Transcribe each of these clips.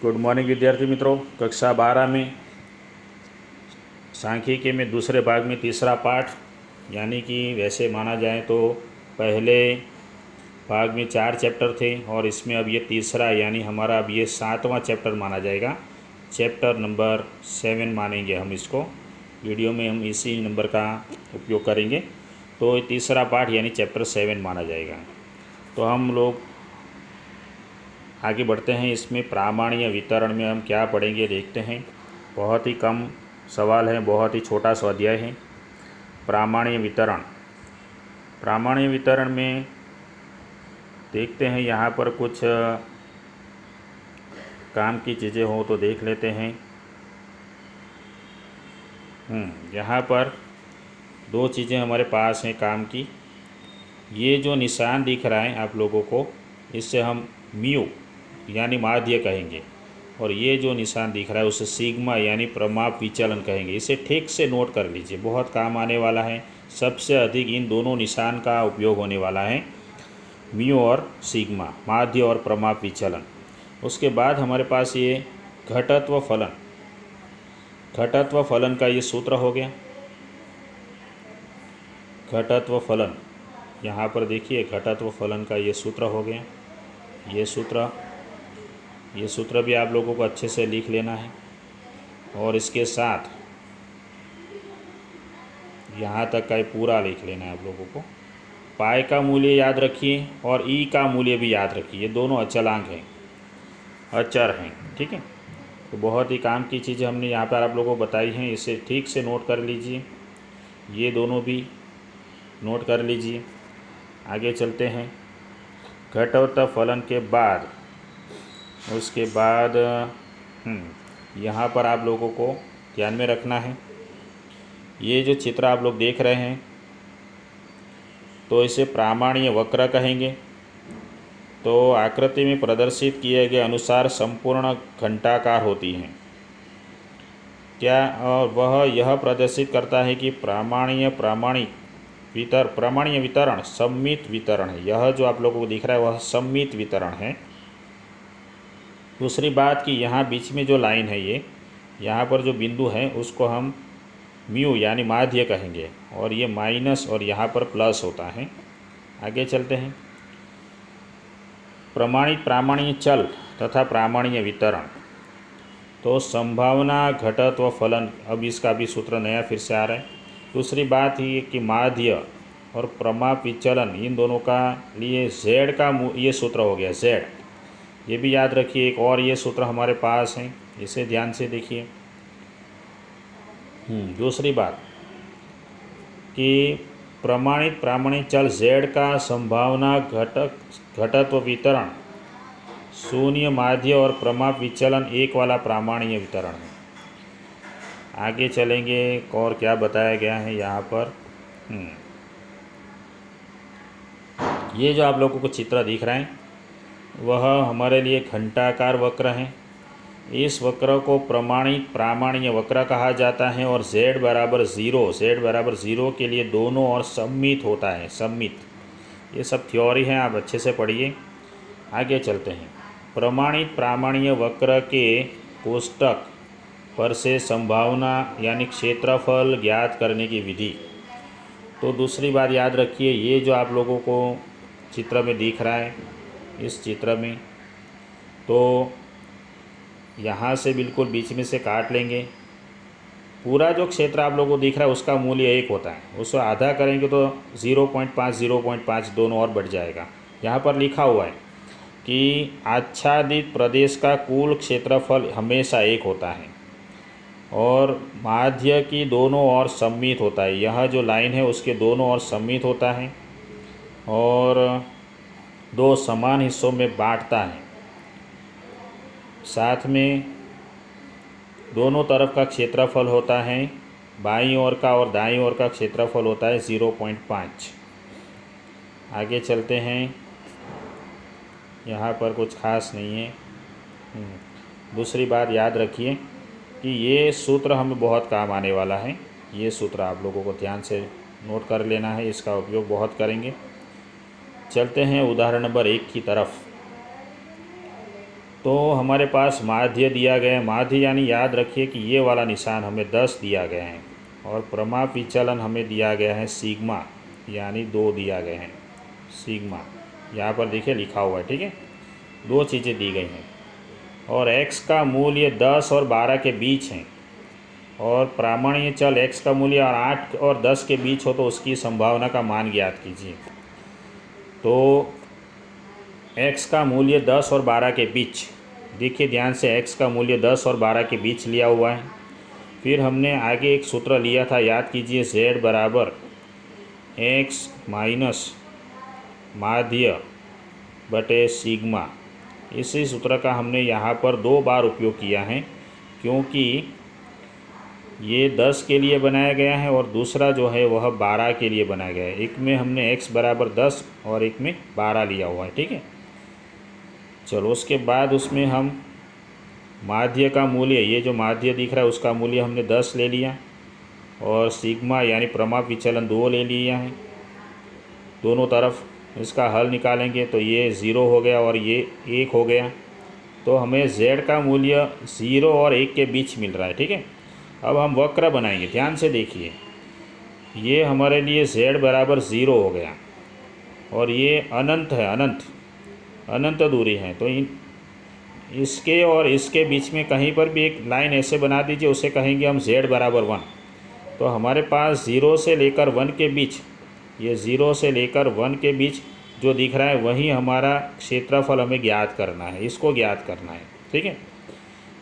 Good morning विद्यार्थी मित्रों। कक्षा 12 में सांख्यिकी में दूसरे भाग में तीसरा पाठ, यानी कि वैसे माना जाए तो पहले भाग में 4 चैप्टर थे और इसमें अब ये तीसरा, यानी हमारा अब ये 7वां चैप्टर माना जाएगा। चैप्टर नंबर 7 मानेंगे हम इसको। वीडियो में हम इसी नंबर का उपयोग करेंगे, तो ये तीसरा पाठ यानी चैप्टर 7 माना जाएगा। तो हम लोग आगे बढ़ते हैं। इसमें प्रामाणिक वितरण में हम क्या पढ़ेंगे देखते हैं। बहुत ही कम सवाल हैं, बहुत ही छोटा स्वाध्याय है। प्रामाणिक वितरण में देखते हैं, यहाँ पर कुछ काम की चीज़ें हो तो देख लेते हैं। यहाँ पर 2 चीज़ें हमारे पास हैं काम की। ये जो निशान दिख रहा है आप लोगों को, इससे हम म्यू यानी माध्य कहेंगे, और ये जो निशान दिख रहा है उसे सिग्मा यानी प्रमाप विचलन कहेंगे। इसे ठीक से नोट कर लीजिए, बहुत काम आने वाला है। सबसे अधिक इन दोनों निशान का उपयोग होने वाला है, म्यू और सिग्मा, माध्य और प्रमाप विचलन। उसके बाद हमारे पास ये घटत्व फलन का ये सूत्र हो गया। घटत्व फलन, यहाँ पर देखिए घटत्व फलन का ये सूत्र हो गया। ये सूत्र भी आप लोगों को अच्छे से लिख लेना है, और इसके साथ यहाँ तक का ये पूरा लिख लेना है आप लोगों को। पाई का मूल्य याद रखिए और ई का मूल्य भी याद रखिए। ये दोनों अचलांक हैं, अचर हैं, ठीक है। तो बहुत ही काम की चीज़ें हमने यहाँ पर आप लोगों को बताई हैं, इसे ठीक से नोट कर लीजिए। ये दोनों भी नोट कर लीजिए। आगे चलते हैं। घटत्व फलन के बाद उसके बाद यहाँ पर आप लोगों को ध्यान में रखना है, ये जो चित्र आप लोग देख रहे हैं तो इसे प्रामाणिक वक्र कहेंगे। तो आकृति में प्रदर्शित किए गए अनुसार संपूर्ण घंटाकार होती हैं। क्या? और वह यह प्रदर्शित करता है कि प्रामाणिक वितरण सममित वितरण है। यह जो आप लोगों को दिख रहा है वह सममित वितरण है। दूसरी बात कि यहाँ बीच में जो लाइन है, ये यहाँ पर जो बिंदु है उसको हम म्यू यानी माध्य कहेंगे, और ये माइनस और यहाँ पर प्लस होता है। आगे चलते हैं। प्रामाणिक चल तथा प्रामाणिक वितरण। तो संभावना घटत्व फलन, अब इसका भी सूत्र नया फिर से आ रहा है। दूसरी बात ये कि माध्य और प्रमाप विचलन, इन दोनों का लिए z का ये सूत्र हो गया, z। ये भी याद रखिए। एक और ये सूत्र हमारे पास है, इसे ध्यान से देखिए। दूसरी बात कि प्रामाणिक चल z का संभावना घटत्व वितरण 0, माध्य और प्रमाप विचलन 1 वाला प्रामाणिक वितरण है। आगे चलेंगे और क्या बताया गया है यहाँ पर। ये जो आप लोगों को चित्र दिख रहा है वह हमारे लिए घंटाकार वक्र है। इस वक्र को प्रामाणिक वक्र कहा जाता है, और z बराबर 0 के लिए दोनों ओर सममित होता है, सममित। ये सब थ्योरी है, आप अच्छे से पढ़िए। आगे चलते हैं। प्रामाणिक वक्र के कोष्टक पर से संभावना यानी क्षेत्रफल ज्ञात करने की विधि। तो दूसरी बात याद रखिए, ये जो आप लोगों को चित्र में दिख रहा है, इस चित्र में, तो यहाँ से बिल्कुल बीच में से काट लेंगे। पूरा जो क्षेत्र आप लोगों को दिख रहा है उसका मूल्य 1 होता है, उसको आधा करेंगे तो 0.5 दोनों और बढ़ जाएगा। यहाँ पर लिखा हुआ है कि आच्छादित प्रदेश का कुल क्षेत्रफल हमेशा 1 होता है, और माध्य की दोनों ओर सममित होता है। यह जो लाइन है उसके दोनों ओर सममित होता है और 2 समान हिस्सों में बांटता है। साथ में दोनों तरफ का क्षेत्रफल होता है, बाईं ओर का और दाईं ओर का क्षेत्रफल होता है 0.5। आगे चलते हैं। यहाँ पर कुछ खास नहीं है। दूसरी बात याद रखिए कि ये सूत्र हमें बहुत काम आने वाला है। ये सूत्र आप लोगों को ध्यान से नोट कर लेना है, इसका उपयोग बहुत करेंगे। चलते हैं उदाहरण नंबर 1 की तरफ। तो हमारे पास माध्य दिया गया है। माध्य यानी याद रखिए कि ये वाला निशान हमें 10 दिया गया है और प्रमाप विचलन हमें दिया गया है सिग्मा यानी 2 दिया गया है सिग्मा। यहाँ पर देखिए लिखा हुआ है, ठीक है, 2 चीज़ें दी गई हैं और x का मूल्य 10 और 12 के बीच है और प्रामाणिक चल x का मूल्य और 8 और 10 के बीच हो तो उसकी संभावना का मान ज्ञात कीजिए। तो x का मूल्य 10 और 12 के बीच, देखिए ध्यान से, x का मूल्य 10 और 12 के बीच लिया हुआ है। फिर हमने आगे एक सूत्र लिया था, याद कीजिए, z बराबर x माइनस माध्य बटे सिग्मा। इसी सूत्र का हमने यहाँ पर 2 बार उपयोग किया है क्योंकि ये 10 के लिए बनाया गया है और दूसरा जो है वह 12 के लिए बनाया गया है। एक में हमने x बराबर 10 और एक में 12 लिया हुआ है, ठीक है। चलो उसके बाद उसमें हम माध्य का मूल्य, ये जो माध्य दिख रहा है उसका मूल्य हमने 10 ले लिया और सिग्मा यानी प्रमाप विचलन 2 ले लिया है। दोनों तरफ इसका हल निकालेंगे तो ये 0 हो गया और ये 1 हो गया। तो हमें z का मूल्य 0 और 1 के बीच मिल रहा है, ठीक है। अब हम वक्र बनाएंगे, ध्यान से देखिए, ये हमारे लिए z बराबर 0 हो गया और ये अनंत है, अनंत दूरी है। तो इसके और इसके बीच में कहीं पर भी एक लाइन ऐसे बना दीजिए, उसे कहेंगे हम z बराबर 1। तो हमारे पास 0 से लेकर 1 के बीच, ये 0 से लेकर 1 के बीच जो दिख रहा है वही हमारा क्षेत्रफल हमें ज्ञात करना है, इसको ज्ञात करना है, ठीक है।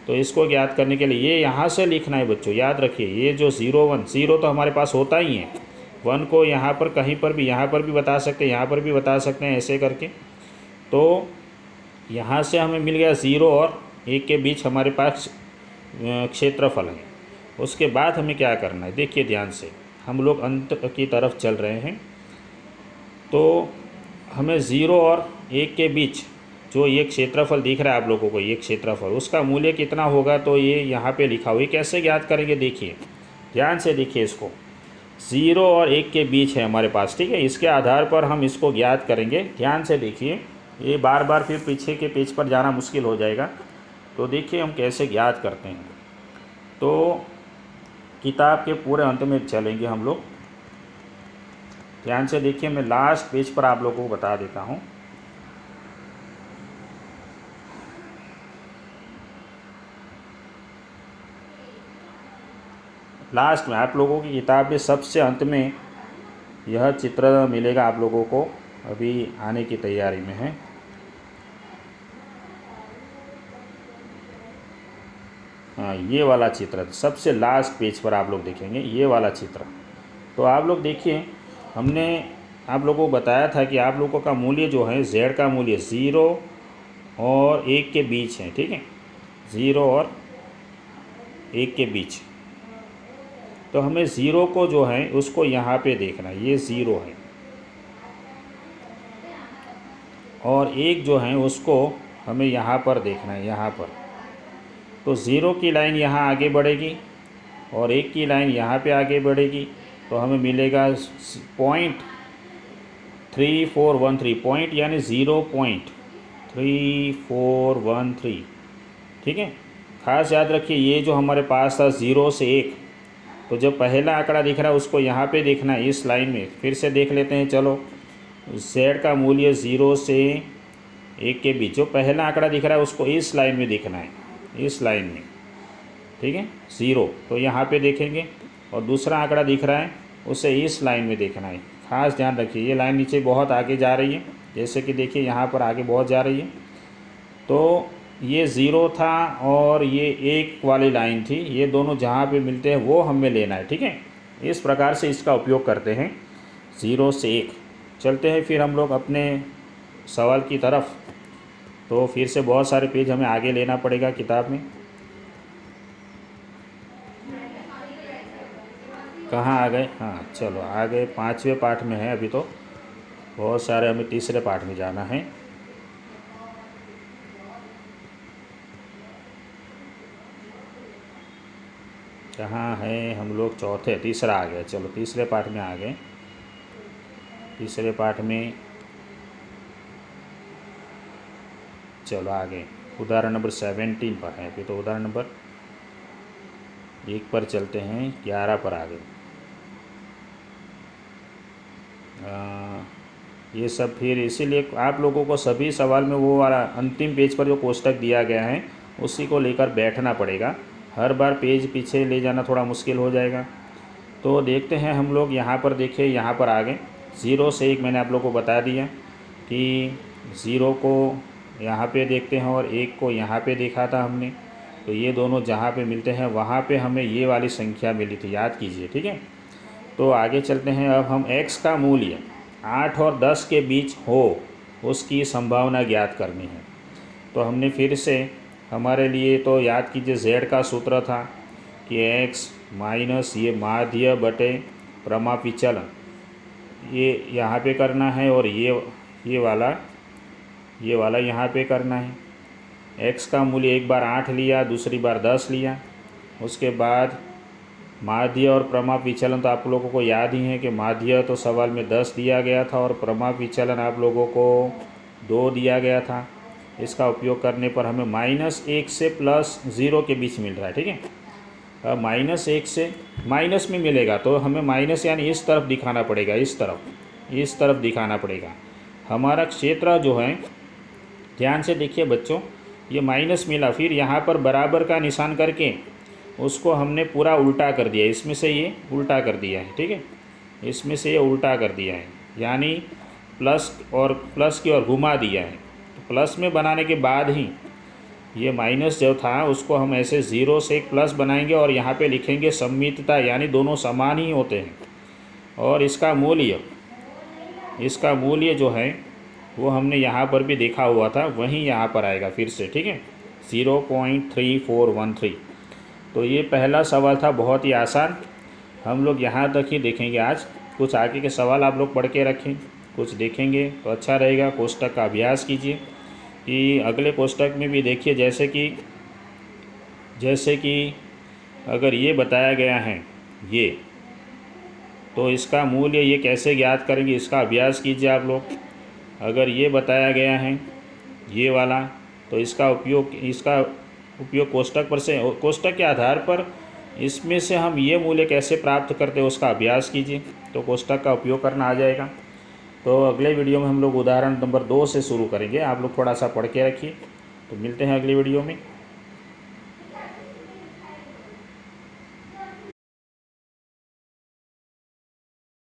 तो इसको ज्ञात करने के लिए ये यहाँ से लिखना है बच्चों, याद रखिए, ये जो 0 1 0 तो हमारे पास होता ही है, 1 को यहाँ पर कहीं पर भी, यहाँ पर भी बता सकते हैं, यहाँ पर भी बता सकते हैं, ऐसे करके। तो यहाँ से हमें मिल गया 0 और 1 के बीच हमारे पास क्षेत्रफल है। उसके बाद हमें क्या करना है, देखिए ध्यान से, हम लोग अंत की तरफ चल रहे हैं। तो हमें 0 और 1 के बीच जो ये क्षेत्रफल दिख रहा है आप लोगों को, ये क्षेत्रफल, उसका मूल्य कितना होगा, तो ये यहाँ पे लिखा हुआ है। कैसे ज्ञात करेंगे, देखिए ध्यान से देखिए, इसको 0 और 1 के बीच है हमारे पास, ठीक है। इसके आधार पर हम इसको ज्ञात करेंगे। ध्यान से देखिए, ये बार बार फिर पीछे के पेज पर जाना मुश्किल हो जाएगा। तो देखिए हम कैसे ज्ञात करते हैं। तो किताब के पूरे अंत में चलेंगे हम लोग। ध्यान से देखिए, मैं लास्ट पेज पर आप लोगों को बता देता हूँ। लास्ट में आप लोगों की किताब में सबसे अंत में यह चित्र मिलेगा आप लोगों को, अभी आने की तैयारी में है। हाँ, ये वाला चित्र सबसे लास्ट पेज पर आप लोग देखेंगे, ये वाला चित्र। तो आप लोग देखिए, हमने आप लोगों को बताया था कि आप लोगों का मूल्य जो है, z का मूल्य 0 और 1 के बीच है, ठीक है, 0 और 1 के बीच। तो हमें 0 को जो है उसको यहाँ पे देखना है, ये 0 है, और 1 जो है उसको हमें यहाँ पर देखना है, यहाँ पर। तो 0 की लाइन यहाँ आगे बढ़ेगी और 1 की लाइन यहाँ पे आगे बढ़ेगी, तो हमें मिलेगा 0.3413, पॉइंट यानी 0.3413, ठीक है। खास याद रखिए, ये जो हमारे पास था 0 से 1, तो जो पहला आंकड़ा दिख रहा है उसको यहाँ पे देखना है, इस लाइन में। फिर से देख लेते हैं, चलो, z का मूल्य 0 से 1 के बीच जो पहला आंकड़ा दिख रहा है उसको इस लाइन में देखना है, इस लाइन में, ठीक है, 0। तो यहाँ पे देखेंगे, और दूसरा आंकड़ा दिख रहा है उसे इस लाइन में देखना है। खास ध्यान रखिए, ये लाइन नीचे बहुत आगे जा रही है, जैसे कि देखिए यहाँ पर आगे बहुत जा रही है। तो ये 0 था और ये 1 वाली लाइन थी, ये दोनों जहाँ पे मिलते हैं वो हमें लेना है, ठीक है। इस प्रकार से इसका उपयोग करते हैं, 0 से 1। चलते हैं फिर हम लोग अपने सवाल की तरफ। तो फिर से बहुत सारे पेज हमें आगे लेना पड़ेगा किताब में। कहाँ आ गए, हाँ चलो आ गए, 5वें पाठ में है अभी। तो बहुत सारे हमें तीसरे पाठ में जाना है। कहाँ है हम लोग, तीसरा आ गया, चलो तीसरे पाठ में आ गए। तीसरे पाठ में चलो आ गए। उदाहरण नंबर 17 पर है। अभी तो उदाहरण नंबर 1 पर चलते हैं, 11 पर आ गए। ये सब फिर इसीलिए आप लोगों को सभी सवाल में वो वाला अंतिम पेज पर जो कोष्टक दिया गया है उसी को लेकर बैठना पड़ेगा। हर बार पेज पीछे ले जाना थोड़ा मुश्किल हो जाएगा। तो देखते हैं हम लोग, यहाँ पर देखिए, यहाँ पर आ गए 0 से 1। मैंने आप लोगों को बता दिया कि 0 को यहाँ पे देखते हैं और 1 को यहाँ पे देखा था हमने। तो ये दोनों जहाँ पे मिलते हैं वहाँ पे हमें ये वाली संख्या मिली थी, याद कीजिए, ठीक है। तो आगे चलते हैं। अब हम x का मूल्य 8 और 10 के बीच हो उसकी संभावना ज्ञात करनी है। तो हमने फिर से हमारे लिए तो याद कीजिए z का सूत्र था कि x माइनस ये माध्य बटे प्रमाप विचलन, ये यहाँ पे करना है और ये वाला यहाँ पे करना है। x का मूल्य एक बार 8 लिया, दूसरी बार 10 लिया। उसके बाद माध्य और प्रमाप विचलन तो आप लोगों को याद ही है कि माध्य तो सवाल में 10 दिया गया था और प्रमाप विचलन आप लोगों को 2 दिया गया था। इसका उपयोग करने पर हमें -1 से +0 के बीच मिल रहा है, ठीक है। अब -1 से माइनस में मिलेगा तो हमें माइनस यानी इस तरफ दिखाना पड़ेगा, इस तरफ दिखाना पड़ेगा। हमारा क्षेत्र जो है, ध्यान से देखिए बच्चों, ये माइनस मिला, फिर यहाँ पर बराबर का निशान करके उसको हमने पूरा उल्टा कर दिया, इसमें से ये उल्टा कर दिया है, ठीक है। इसमें से ये उल्टा कर दिया है, यानी प्लस की ओर घुमा दिया है। तो प्लस में बनाने के बाद ही ये माइनस जो था उसको हम ऐसे 0 से एक प्लस बनाएंगे और यहाँ पे लिखेंगे सममितता, यानी दोनों समान ही होते हैं। और इसका मूल्य जो है वो हमने यहाँ पर भी देखा हुआ था, वहीं यहाँ पर आएगा फिर से, ठीक है, 0.3413। तो ये पहला सवाल था, बहुत ही आसान। हम लोग यहाँ तक ही देखेंगे आज। कुछ आगे के सवाल आप लोग पढ़ के रखें, कुछ देखेंगे तो अच्छा रहेगा। कोष्टक का अभ्यास कीजिए कि अगले कोष्टक में भी देखिए, जैसे कि अगर ये बताया गया है ये, तो इसका मूल्य ये कैसे ज्ञात करेंगे, इसका अभ्यास कीजिए आप लोग। अगर ये बताया गया है ये वाला, तो इसका उपयोग कोष्टक के आधार पर इसमें से हम ये मूल्य कैसे प्राप्त करते हैं उसका अभ्यास कीजिए, तो कोष्टक का उपयोग करना आ जाएगा। तो अगले वीडियो में हम लोग उदाहरण नंबर 2 से शुरू करेंगे। आप लोग थोड़ा सा पढ़ के रखिए। तो मिलते हैं अगली वीडियो में।